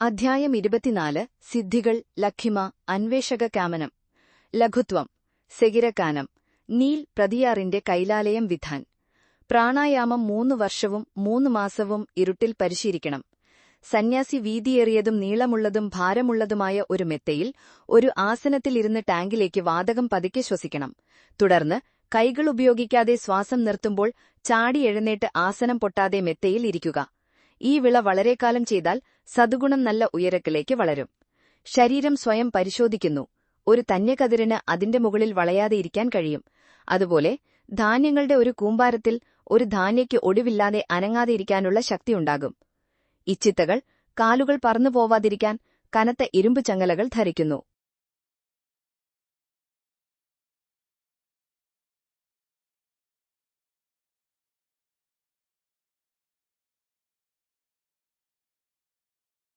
അധ്യായം 24 സിദ്ധികൾ ലഖിമ അന്വേഷക കാമനം ലഘുത്വം സെകിരക്കാനം നീൽ പ്രതിയാറിന്റെ കൈലാലയം വിധാൻ പ്രാണായാമം 3 വർഷവും 3 മാസവും ഇരുട്ടിൽ പരിശീലിക്കണം. സന്യാസി വീതിയേറിയതും നീളമുള്ളതും ഭാരമുള്ളതുമായ ഒരു മെത്തയിൽ ഒരു ആസനത്തിലിരുന്ന് ടാങ്കിലേക്ക് വാതകം പതുക്കെ ശ്വസിക്കണം. തുടർന്ന് കൈകൾ ഉപയോഗിക്കാതെ ശ്വാസം നിർത്തുമ്പോൾ ചാടി എഴുന്നേറ്റ് ആസനം പൊട്ടാതെ മെത്തയിൽ ഇരിക്കുക. ഈ വിള വളരെക്കാലം ചെയ്താൽ സദ്ഗുണം നല്ല ഉയരത്തിലേക്ക് വളരും. ശരീരം സ്വയം പരിശോധിക്കുന്നു. ഒരു തന്യകതിരിന് അതിന്റെ മുകളിൽ വളയാതെ ഇരിക്കാൻ കഴിയും. അതുപോലെ ധാന്യങ്ങളുടെ ഒരു കൂമ്പാരത്തിൽ ഒരു ധാന്യയ്ക്ക് ഒടിവില്ലാതെ അനങ്ങാതെ ഇരിക്കാനുള്ള ശക്തിയുണ്ടാകും. ഇച്ചിത്തകൾ കാലുകൾ പറന്നുപോവാതിരിക്കാൻ കനത്ത ഇരുമ്പ് ചങ്ങലകൾ ധരിക്കുന്നു.